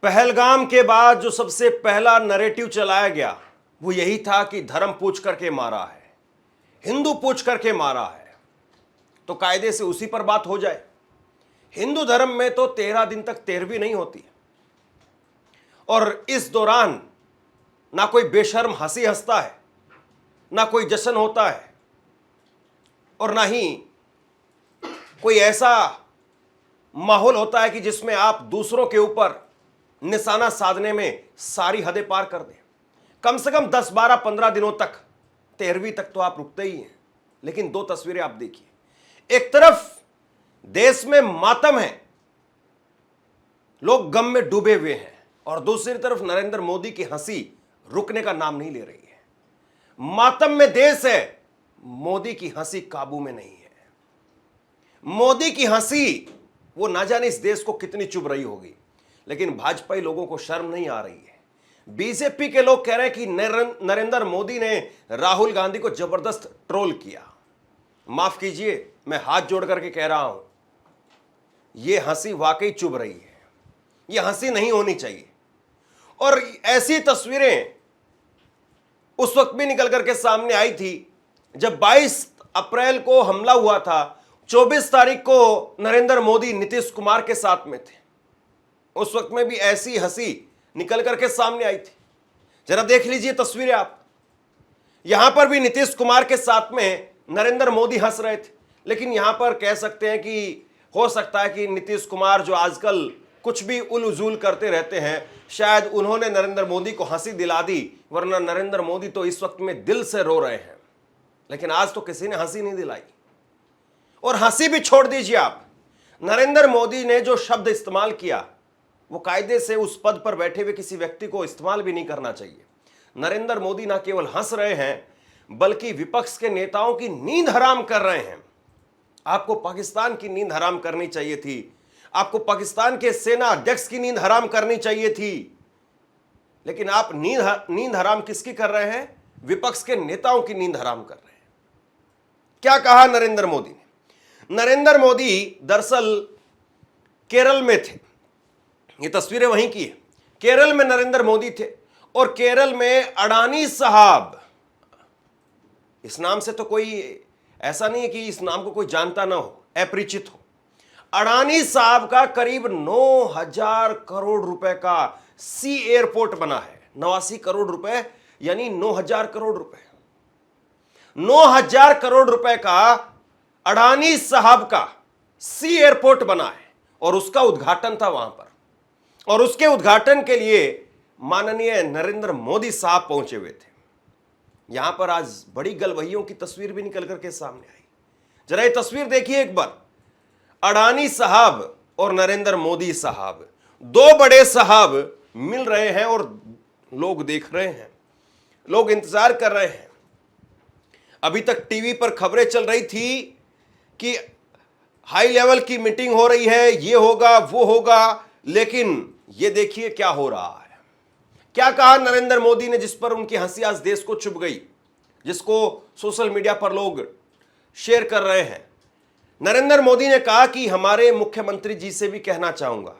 पहलगाम के बाद जो सबसे पहला नैरेटिव चलाया गया वो यही था कि धर्म पूछ करके मारा है, हिंदू पूछ करके मारा है, तो कायदे से उसी पर बात हो जाए। हिंदू धर्म में तो 13 दिन तक तेरहवीं नहीं होती और इस दौरान ना कोई बेशर्म हंसी हंसता है, ना कोई जश्न होता है और ना ही कोई ऐसा माहौल होता है कि जिसमें आप दूसरों के ऊपर निशाना साधने में सारी हदें पार कर दें। कम से कम 10, 12, 15 दिनों तक, 13वीं तक तो आप रुकते ही हैं। लेकिन दो तस्वीरें आप देखिए, एक तरफ देश में मातम है, लोग गम में डूबे हुए हैं, और दूसरी तरफ नरेंद्र मोदी की हंसी रुकने का नाम नहीं ले रही है। मातम में देश है, मोदी की हंसी काबू में नहीं है। मोदी की हंसी वो ना जाने इस देश को कितनी चुभ रही होगी, लेकिन भाजपाई लोगों को शर्म नहीं आ रही है। बीजेपी के लोग कह रहे हैं कि नरेंद्र मोदी ने राहुल गांधी को जबरदस्त ट्रोल किया। माफ कीजिए, मैं हाथ जोड़ करके कह रहा हूं, यह हंसी वाकई चुभ रही है, यह हंसी नहीं होनी चाहिए। और ऐसी तस्वीरें उस वक्त भी निकल करके सामने आई थी जब 22 अप्रैल को हमला हुआ था। 24 तारीख को नरेंद्र मोदी नीतीश कुमार के साथ में थे, उस वक्त में भी ऐसी हंसी निकल करके सामने आई थी। जरा देख लीजिए तस्वीरें आप, यहां पर भी नीतीश कुमार के साथ में नरेंद्र मोदी हंस रहे थे। लेकिन यहां पर कह सकते हैं कि हो सकता है कि नीतीश कुमार जो आजकल कुछ भी उलझुल करते रहते हैं, शायद उन्होंने नरेंद्र मोदी को हंसी दिला दी, वरना नरेंद्र मोदी तो इस वक्त में दिल से रो रहे हैं। लेकिन आज तो किसी ने हंसी नहीं दिलाई। और हंसी भी छोड़ दीजिए आप, नरेंद्र मोदी ने जो शब्द इस्तेमाल किया वो कायदे से उस पद पर बैठे हुए किसी व्यक्ति को इस्तेमाल भी नहीं करना चाहिए। नरेंद्र मोदी ना केवल हंस रहे हैं, बल्कि विपक्ष के नेताओं की नींद हराम कर रहे हैं। आपको पाकिस्तान की नींद हराम करनी चाहिए थी, आपको पाकिस्तान के सेना अध्यक्ष की नींद हराम करनी चाहिए थी, लेकिन आप नींद हराम किसकी कर रहे हैं? विपक्ष के नेताओं की नींद हराम कर रहे हैं। क्या कहा नरेंद्र मोदी ने? नरेंद्र मोदी दरअसल केरल में थे, ये तस्वीरें वहीं की है। केरल में नरेंद्र मोदी थे और केरल में अडानी साहब, इस नाम से तो कोई ऐसा नहीं है कि इस नाम को कोई जानता ना हो, अपरिचित हो। अडानी साहब का करीब 9,000 करोड़ रुपए का सी एयरपोर्ट बना है। 89 करोड़ रुपए यानी 9,000 करोड़ रुपए। 9,000 करोड़ रुपए का अडानी साहब का सी एयरपोर्ट बना है और उसका उद्घाटन था वहां पर, और उसके उद्घाटन के लिए माननीय नरेंद्र मोदी साहब पहुंचे हुए थे। यहां पर आज बड़ी गलवहियों की तस्वीर भी निकल करके सामने आई। जरा ये तस्वीर देखिए एक बार, अडानी साहब और नरेंद्र मोदी साहब, दो बड़े साहब मिल रहे हैं और लोग देख रहे हैं, लोग इंतजार कर रहे हैं। अभी तक टीवी पर खबरें चल रही थी कि हाई लेवल की मीटिंग हो रही है, ये होगा वो होगा, लेकिन ये देखिए क्या हो रहा है। क्या कहा नरेंद्र मोदी ने, जिस पर उनकी हंसी आज देश को चुभ गई, जिसको सोशल मीडिया पर लोग शेयर कर रहे हैं। नरेंद्र मोदी ने कहा कि हमारे मुख्यमंत्री जी से भी कहना चाहूंगा,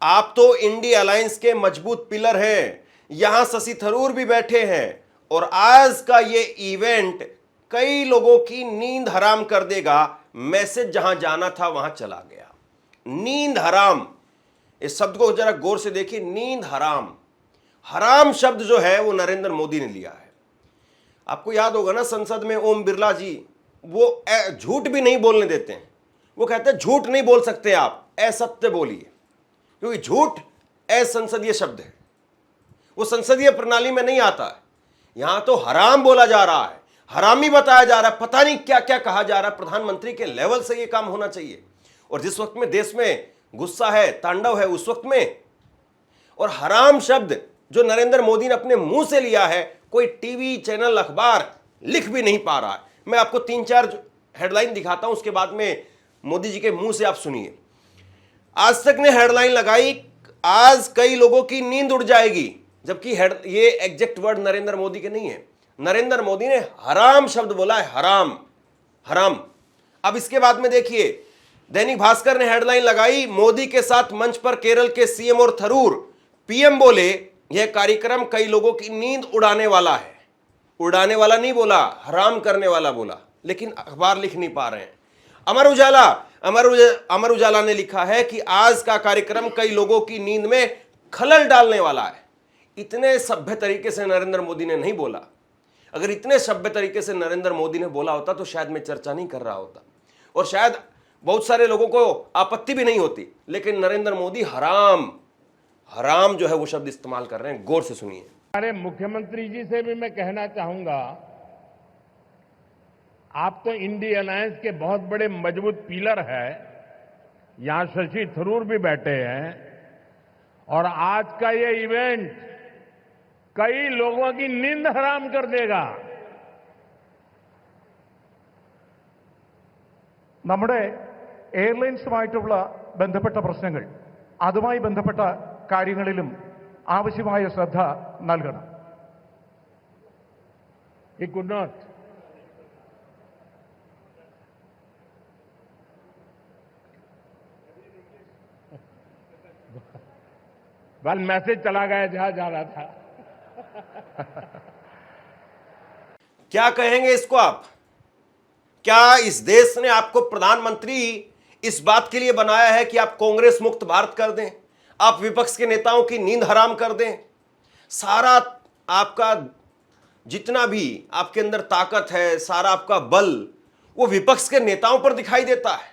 आप तो इंडिया अलायंस के मजबूत पिलर हैं, यहां शशि थरूर भी बैठे हैं, और आज का ये इवेंट कई लोगों की नींद हराम कर देगा। मैसेज जहां जाना था वहां चला गया। नींद हराम, इस शब्द को जरा गौर से देखिए, नींद हराम। हराम शब्द जो है वो नरेंद्र मोदी ने लिया है। आपको याद होगा ना, संसद में ओम बिरला जी वो झूठ भी नहीं बोलने देते हैं। वो कहते हैं झूठ नहीं बोल सकते आप, असत्य बोलिए, क्योंकि झूठ असंसदीय शब्द है, वो संसदीय प्रणाली में नहीं आता है। यहां तो हराम बोला जा रहा है, हरामी बताया जा रहा है, पता नहीं क्या क्या कहा जा रहा है। प्रधानमंत्री के लेवल से ये काम होना चाहिए। और जिस वक्त में देश में गुस्सा है, तांडव है, उस वक्त में, और हराम शब्द जो नरेंद्र मोदी ने अपने मुंह से लिया है, कोई टीवी चैनल अखबार लिख भी नहीं पा रहा है। मैं आपको 3-4 हेडलाइन दिखाता हूं, उसके बाद में मोदी जी के मुंह से आप सुनिए। आज तक ने हेडलाइन लगाई, आज कई लोगों की नींद उड़ जाएगी, जबकि ये एग्जैक्ट वर्ड नरेंद्र मोदी के नहीं है। नरेंद्र मोदी ने हराम शब्द बोला है, हराम हराम। अब इसके बाद में देखिए, दैनिक भास्कर ने हेडलाइन लगाई, मोदी के साथ मंच पर केरल के सीएम और थरूर, पीएम बोले यह कार्यक्रम कई लोगों की नींद उड़ाने वाला है। उड़ाने वाला नहीं बोला, हराम करने वाला बोला, लेकिन अखबार लिख नहीं पा रहे हैं। अमर उजाला ने लिखा है कि आज का कार्यक्रम कई लोगों की नींद में खलल डालने वाला है। इतने सभ्य तरीके से नरेंद्र मोदी ने नहीं बोला। अगर इतने सभ्य तरीके से नरेंद्र मोदी ने बोला होता तो शायद मैं चर्चा नहीं कर रहा होता, और शायद बहुत सारे लोगों को आपत्ति भी नहीं होती। लेकिन नरेंद्र मोदी हराम हराम जो है वो शब्द इस्तेमाल कर रहे हैं। गौर से सुनिए। हमारे मुख्यमंत्री जी से भी मैं कहना चाहूंगा, आप तो इंडी अलायंस के बहुत बड़े मजबूत पिलर है। यहां शशि थरूर भी बैठे हैं, और आज का ये इवेंट कई लोगों की नींद हराम कर देगा। നമ്മുടെ എയർലൈൻസുമായിട്ടുള്ള ബന്ധപ്പെട്ട പ്രശ്നങ്ങൾ, അതുമായി ബന്ധപ്പെട്ട കാര്യങ്ങളിലും ആവശ്യമായ ശ്രദ്ധ നൽകണം. He could not. Well message चला गया जहां जा रहा था। क्या कहेंगे इसको आप? क्या इस देश ने आपको प्रधानमंत्री इस बात के लिए बनाया है कि आप कांग्रेस मुक्त भारत कर दें, आप विपक्ष के नेताओं की नींद हराम कर दें? सारा आपका जितना भी आपके अंदर ताकत है, सारा आपका बल वो विपक्ष के नेताओं पर दिखाई देता है।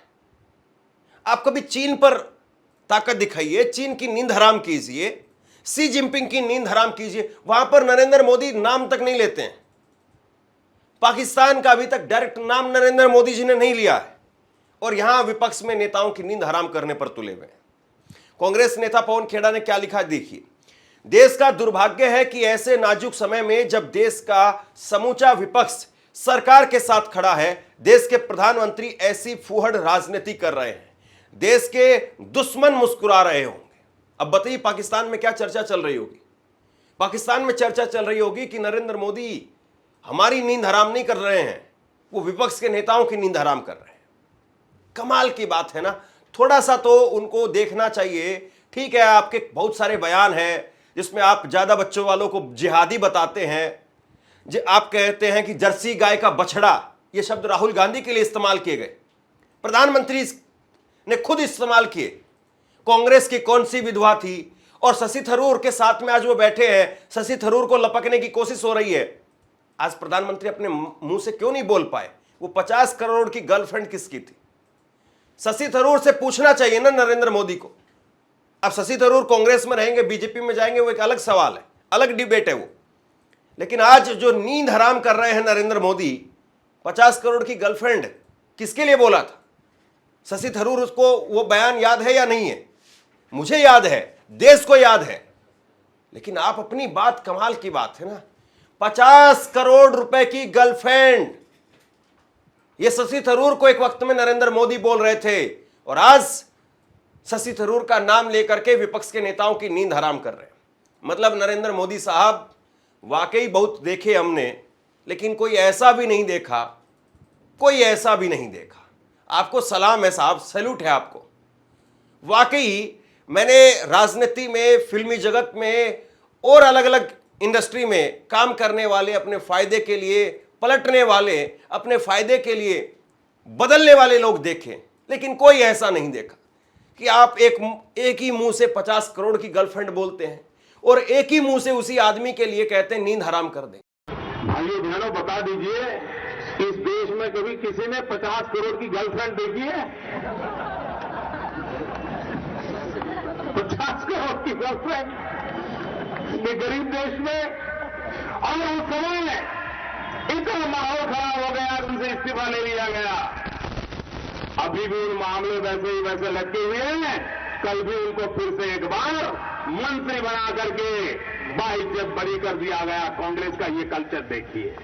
आप कभी चीन पर ताकत दिखाइए, चीन की नींद हराम कीजिए, शी जिनपिंग की नींद हराम कीजिए, वहां पर नरेंद्र मोदी नाम तक नहीं लेते हैं। पाकिस्तान का अभी तक डायरेक्ट नाम नरेंद्र मोदी जी ने नहीं लिया है, और यहां विपक्ष में नेताओं की नींद हराम करने पर तुले हुए हैं। कांग्रेस नेता पवन खेड़ा ने क्या लिखा देखिए। देश का दुर्भाग्य है कि ऐसे नाजुक समय में जब देश का समूचा विपक्ष सरकार के साथ खड़ा है, देश के प्रधानमंत्री ऐसी फूहड़ राजनीति कर रहे हैं। देश के दुश्मन मुस्कुरा रहे होंगे। अब बताइए पाकिस्तान में क्या चर्चा चल रही होगी? पाकिस्तान में चर्चा चल रही होगी कि नरेंद्र मोदी हमारी नींद हराम नहीं कर रहे हैं, वो विपक्ष के नेताओं की नींद हराम कर रहे हैं। कमाल की बात है ना। थोड़ा सा तो उनको देखना चाहिए। ठीक है, आपके बहुत सारे बयान हैं जिसमें आप ज्यादा बच्चों वालों को जिहादी बताते हैं। आप कहते हैं कि जर्सी गाय का बछड़ा, ये शब्द राहुल गांधी के लिए इस्तेमाल किए गए, प्रधानमंत्री ने खुद इस्तेमाल किए। कांग्रेस की कौन सी विधवा थी, और शशि थरूर के साथ में आज वो बैठे हैं, शशि थरूर को लपकने की कोशिश हो रही है। आज प्रधानमंत्री अपने मुंह से क्यों नहीं बोल पाए वो 50 करोड़ की गर्लफ्रेंड किसकी थी? शशि थरूर से पूछना चाहिए ना नरेंद्र मोदी को। अब शशि थरूर कांग्रेस में रहेंगे, बीजेपी में जाएंगे, वो एक अलग सवाल है, अलग डिबेट है वो। लेकिन आज जो नींद हराम कर रहे हैं नरेंद्र मोदी, 50 करोड़ की गर्लफ्रेंड किसके लिए बोला था? शशि थरूर, उसको वो बयान याद है या नहीं है? मुझे याद है, देश को याद है। लेकिन आप अपनी बात, कमाल की बात है ना, 50 करोड़ रुपए की गर्लफ्रेंड, ये शशि थरूर को एक वक्त में नरेंद्र मोदी बोल रहे थे, और आज शशि थरूर का नाम लेकर के विपक्ष के नेताओं की नींद हराम कर रहे हैं। मतलब नरेंद्र मोदी साहब वाकई बहुत देखे हमने, लेकिन कोई ऐसा भी नहीं देखा, कोई ऐसा भी नहीं देखा। आपको सलाम है साहब, सैल्यूट है आपको। वाकई मैंने राजनीति में, फिल्मी जगत में और अलग अलग इंडस्ट्री में काम करने वाले, अपने फायदे के लिए पलटने वाले, अपने फायदे के लिए बदलने वाले लोग देखे, लेकिन कोई ऐसा नहीं देखा कि आप एक ही मुंह से 50 करोड़ की गर्लफ्रेंड बोलते हैं, और एक ही मुंह से उसी आदमी के लिए कहते हैं नींद हराम कर दें। भाइयों बहनों, बता दीजिए, इस देश में कभी किसी ने 50 करोड़ की गर्लफ्रेंड देखी है? 50 करोड़ की गर्लफ्रेंड ये गरीब देश में। और उस समय इतना माहौल खराब हो गया, उनसे इस्तीफा ले लिया गया। अभी भी उन मामले वैसे ही वैसे लटके हुए हैं। कल भी उनको फिर से एक बार मंत्री बना करके बाइज्जत बरी कर दिया गया। कांग्रेस का ये कल्चर देखिए।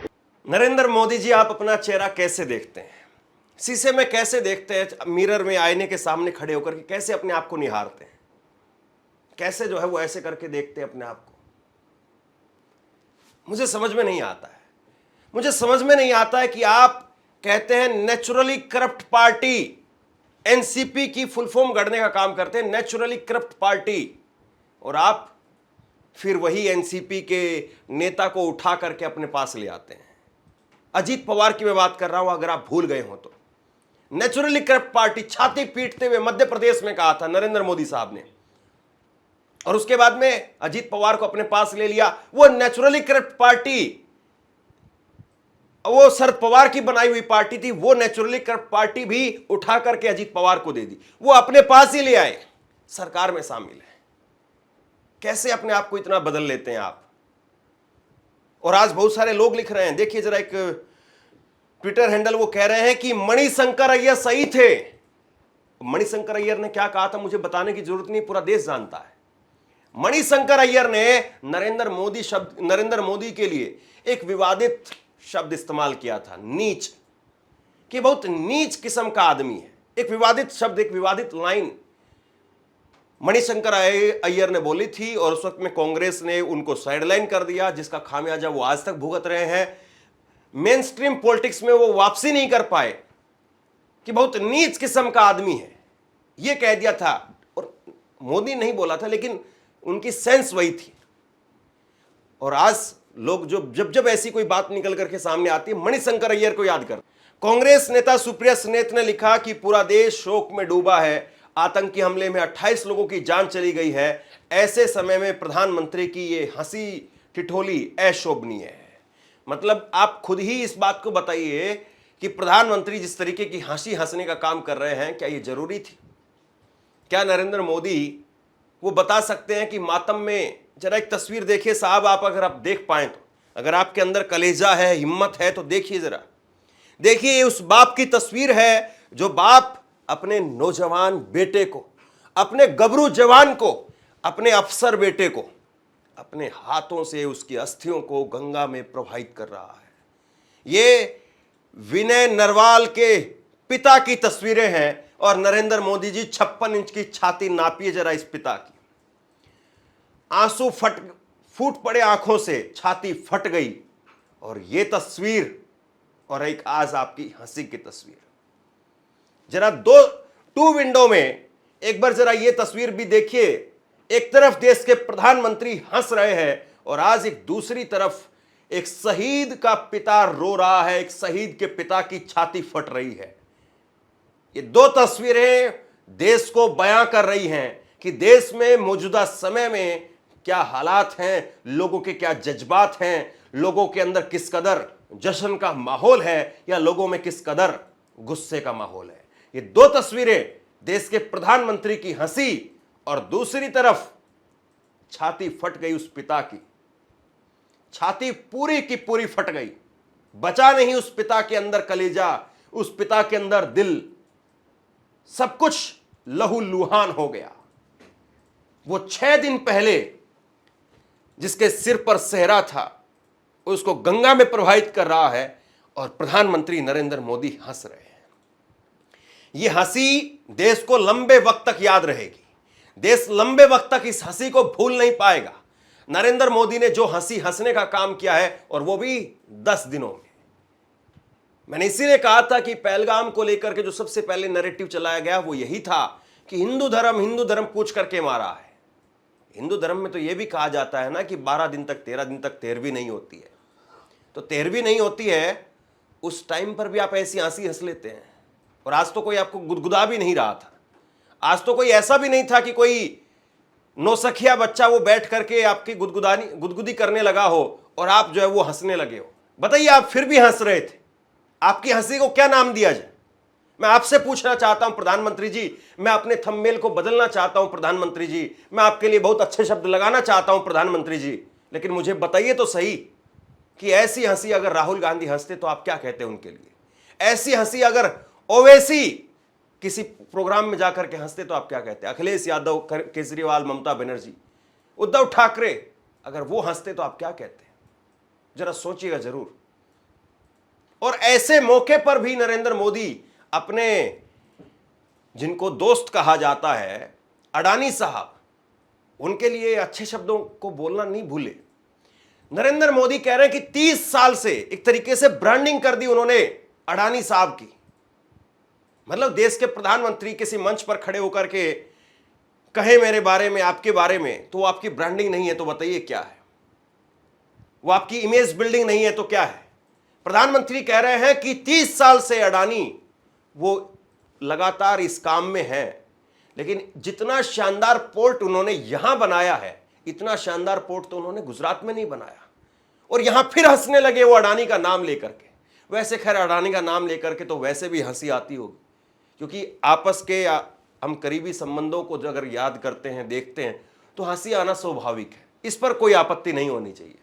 नरेंद्र मोदी जी, आप अपना चेहरा कैसे देखते हैं? शीशे में कैसे देखते हैं? मिरर में, आईने के सामने खड़े होकर के कैसे अपने आप को निहारते हैं? कैसे जो है वो ऐसे करके देखते हैं अपने आप को? मुझे समझ में नहीं आता है। मुझे समझ में नहीं आता है कि आप कहते हैं नेचुरली करप्ट पार्टी, एनसीपी की फुल फॉर्म गढ़ने का काम करते हैं, नेचुरली करप्ट पार्टी, और आप फिर वही एनसीपी के नेता को उठा करके अपने पास ले आते हैं। अजीत पवार की मैं बात कर रहा हूं, अगर आप भूल गए हो तो। नेचुरली करप्ट पार्टी छाती पीटते हुए मध्य प्रदेश में कहा था नरेंद्र मोदी साहब ने, और उसके बाद में अजीत पवार को अपने पास ले लिया। वो नेचुरली करप्ट पार्टी, वो शरद पवार की बनाई हुई पार्टी थी, वो नेचुरली करप्ट पार्टी भी उठा करके अजीत पवार को दे दी, वो अपने पास ही ले आए, सरकार में शामिल है। कैसे अपने आप को इतना बदल लेते हैं आप। और आज बहुत सारे लोग लिख रहे हैं, देखिए जरा, एक ट्विटर हैंडल, वो कह रहे हैं कि मणिशंकर अय्यर सही थे। मणिशंकर अय्यर ने क्या कहा था मुझे बताने की जरूरत नहीं, पूरा देश जानता है। मणिशंकर अय्यर ने नरेंद्र मोदी के लिए एक विवादित शब्द इस्तेमाल किया था, नीच, कि बहुत नीच किस्म का आदमी है। एक विवादित शब्द, एक विवादित लाइन मणिशंकर अय्यर ने बोली थी, और उस वक्त में कांग्रेस ने उनको साइडलाइन कर दिया, जिसका खामियाजा वो आज तक भुगत रहे हैं। मेन स्ट्रीम पॉलिटिक्स में वो वापसी नहीं कर पाए कि बहुत नीच किस्म का आदमी है, ये कह दिया था। और मोदी नहीं बोला था, लेकिन उनकी सेंस वही थी। और आज लोग जब जब ऐसी कोई बात निकल करके सामने आती है, मणिशंकर अय्यर को याद कर। कांग्रेस नेता सुप्रिया स्नेत ने लिखा कि पूरा देश शोक में डूबा है, आतंकी हमले में 28 लोगों की जान चली गई है। ऐसे समय में प्रधानमंत्री की ये हंसी ठिठोली अशोभनीय है। मतलब आप खुद ही इस बात को बताइए कि प्रधानमंत्री जिस तरीके की हंसी हंसने का काम कर रहे हैं, क्या ये जरूरी थी? क्या नरेंद्र मोदी वो बता सकते हैं कि मातम में, जरा एक तस्वीर देखिए साहब, आप अगर आप देख पाए तो, अगर आपके अंदर कलेजा है, हिम्मत है, तो देखिए जरा, देखिए ये उस बाप की तस्वीर है जो बाप अपने नौजवान बेटे को, अपने गबरू जवान को, अपने अफसर बेटे को अपने हाथों से उसकी अस्थियों को गंगा में प्रवाहित कर रहा है। ये विनय नरवाल के पिता की तस्वीरें हैं, और नरेंद्र मोदी जी 56 इंच की छाती नापिए जरा इस पिता की। आंसू फूट पड़े आंखों से, छाती फट गई, और ये तस्वीर, और एक आज आपकी हंसी की तस्वीर। जरा टू विंडो में एक बार जरा ये तस्वीर भी देखिए। एक तरफ देश के प्रधानमंत्री हंस रहे हैं, और आज एक दूसरी तरफ एक शहीद का पिता रो रहा है, एक शहीद के पिता की छाती फट रही है। ये दो तस्वीरें देश को बयां कर रही हैं कि देश में मौजूदा समय में क्या हालात हैं, लोगों के क्या जज्बात हैं, लोगों के अंदर किस कदर जश्न का माहौल है, या लोगों में किस कदर गुस्से का माहौल है। ये दो तस्वीरें, देश के प्रधानमंत्री की हंसी, और दूसरी तरफ छाती फट गई उस पिता की, छाती पूरी की पूरी फट गई, बचा नहीं उस पिता के अंदर कलेजा, उस पिता के अंदर दिल, सब कुछ लहूलुहान हो गया। वो 6 दिन पहले जिसके सिर पर सेहरा था, उसको गंगा में प्रवाहित कर रहा है, और प्रधानमंत्री नरेंद्र मोदी हंस रहे हैं। यह हंसी देश को लंबे वक्त तक याद रहेगी। देश लंबे वक्त तक इस हंसी को भूल नहीं पाएगा। नरेंद्र मोदी ने जो हंसी हंसने का काम किया है, और वो भी 10 दिनों में। मैंने इसीलिए कहा था कि पहलगाम को लेकर के जो सबसे पहले नैरेटिव चलाया गया वो यही था कि हिंदू धर्म पूछ करके मारा है। हिंदू धर्म में तो यह भी कहा जाता है ना कि 12 दिन तक 13 दिन तक तेरहवीं नहीं होती है। तो तेरहवीं नहीं होती है, उस टाइम पर भी आप ऐसी हंसी हंस लेते हैं। और आज तो कोई आपको गुदगुदा भी नहीं रहा था। आज तो कोई ऐसा भी नहीं था कि कोई नौसखिया बच्चा वो बैठ करके आपकी गुदगुदी करने लगा हो, और आप जो है वो हंसने लगे हो। बताइए, आप फिर भी हंस रहे थे। आपकी हंसी को क्या नाम दिया जाए? मैं आपसे पूछना चाहता हूं प्रधानमंत्री जी, मैं अपने थंबनेल को बदलना चाहता हूं प्रधानमंत्री जी, मैं आपके लिए बहुत अच्छे शब्द लगाना चाहता हूं प्रधानमंत्री जी, लेकिन मुझे बताइए तो सही कि ऐसी हंसी अगर राहुल गांधी हंसते तो आप क्या कहते उनके लिए? ऐसी हंसी अगर ओवैसी किसी प्रोग्राम में जाकर के हंसते तो आप क्या कहते? अखिलेश यादव, केजरीवाल, ममता बनर्जी, उद्धव ठाकरे, अगर वो हंसते तो आप क्या कहते? जरा सोचिएगा जरूर। और ऐसे मौके पर भी नरेंद्र मोदी अपने, जिनको दोस्त कहा जाता है, अडानी साहब, उनके लिए अच्छे शब्दों को बोलना नहीं भूले। नरेंद्र मोदी कह रहे हैं कि 30 साल से एक तरीके से ब्रांडिंग कर दी उन्होंने अडानी साहब की। मतलब देश के प्रधानमंत्री किसी मंच पर खड़े होकर के कहे मेरे बारे में, आपके बारे में, तो वो आपकी ब्रांडिंग नहीं है तो बताइए क्या है? वो आपकी इमेज बिल्डिंग नहीं है तो क्या है? प्रधानमंत्री कह रहे हैं कि 30 साल से अडानी वो लगातार इस काम में है, लेकिन जितना शानदार पोर्ट उन्होंने यहां बनाया है, इतना शानदार पोर्ट तो उन्होंने गुजरात में नहीं बनाया। और यहां फिर हंसने लगे वो अडानी का नाम लेकर के। वैसे खैर अडानी का नाम लेकर के तो वैसे भी हंसी आती होगी, क्योंकि आपस के हम करीबी संबंधों को जो अगर याद करते हैं, देखते हैं, तो हंसी आना स्वाभाविक है। इस पर कोई आपत्ति नहीं होनी चाहिए।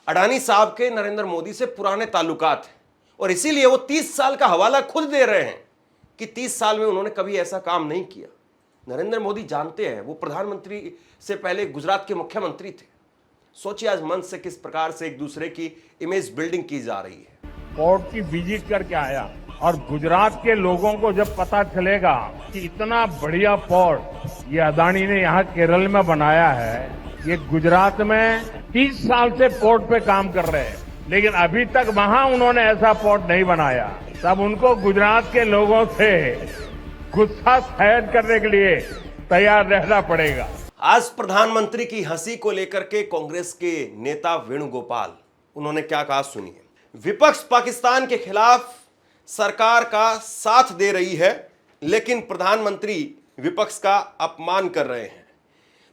अडानी साहब के नरेंद्र मोदी से पुराने ताल्लुकात हैं और इसीलिए वो 30 साल का हवाला खुद दे रहे हैं कि 30 साल में उन्होंने कभी ऐसा काम नहीं किया। नरेंद्र मोदी जानते हैं, वो प्रधानमंत्री से पहले गुजरात के मुख्यमंत्री थे। सोचिए आज मंच से किस प्रकार से एक दूसरे की इमेज बिल्डिंग की जा रही है। पोर्ट की विजिट करके आया और गुजरात के लोगों को जब पता चलेगा कि इतना बढ़िया पोर्ट ये अदानी ने यहाँ केरल में बनाया है, ये गुजरात में 30 साल से पोर्ट पे काम कर रहे हैं, लेकिन अभी तक वहां उन्होंने ऐसा पोर्ट नहीं बनाया, तब उनको गुजरात के लोगों से गुस्सा सहन करने के लिए तैयार रहना पड़ेगा। आज प्रधानमंत्री की हंसी को लेकर के कांग्रेस के नेता वेणुगोपाल, उन्होंने क्या कहा सुनिए। विपक्ष पाकिस्तान के खिलाफ सरकार का साथ दे रही है, लेकिन प्रधानमंत्री विपक्ष का अपमान कर रहे हैं।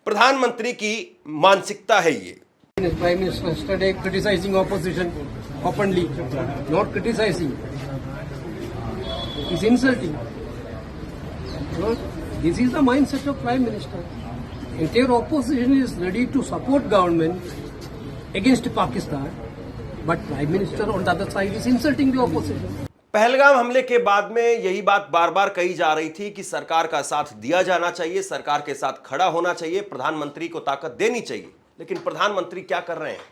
प्रधानमंत्री की मानसिकता है ये। Prime Minister yesterday criticizing opposition openly, not criticizing. It's insulting. No, this is the mindset of Prime Minister. Entire opposition is ready to support government against Pakistan, but Prime Minister on the other side is insulting the opposition. Pahalgam हमले के बाद में यही बात बार बार कही जा रही थी कि सरकार का साथ दिया जाना चाहिए, सरकार के साथ खड़ा होना चाहिए, प्रधानमंत्री को ताकत देनी चाहिए। लेकिन प्रधानमंत्री क्या कर रहे हैं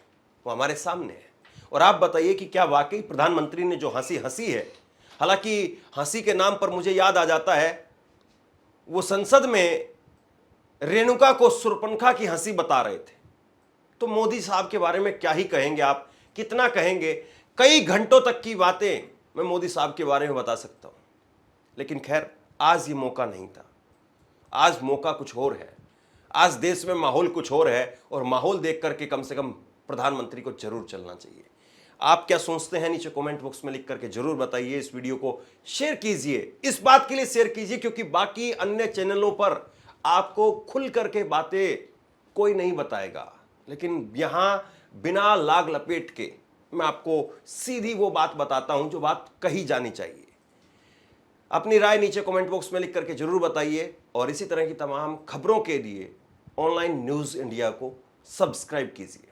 वो हमारे सामने है। और आप बताइए कि क्या वाकई प्रधानमंत्री ने जो हंसी हंसी है, हालांकि हंसी के नाम पर मुझे याद आ जाता है वो संसद में रेणुका को सुरपनखा की हंसी बता रहे थे। तो मोदी साहब के बारे में क्या ही कहेंगे आप, कितना कहेंगे। कई घंटों तक की बातें मैं मोदी साहब के बारे में बता सकता हूं, लेकिन खैर आज ये मौका नहीं था। आज मौका कुछ और है, आज देश में माहौल कुछ और है और माहौल देख करके कम से कम प्रधानमंत्री को जरूर चलना चाहिए। आप क्या सोचते हैं नीचे कमेंट बॉक्स में लिख करके जरूर बताइए। इस वीडियो को शेयर कीजिए, इस बात के लिए शेयर कीजिए क्योंकि बाकी अन्य चैनलों पर आपको खुल करके बातें कोई नहीं बताएगा, लेकिन यहां बिना लाग लपेट के मैं आपको सीधी वो बात बताता हूं जो बात कही जानी चाहिए। अपनी राय नीचे कमेंट बॉक्स में लिख करके जरूर बताइए और इसी तरह की तमाम खबरों के लिए ऑनलाइन न्यूज़ इंडिया को सब्सक्राइब कीजिए।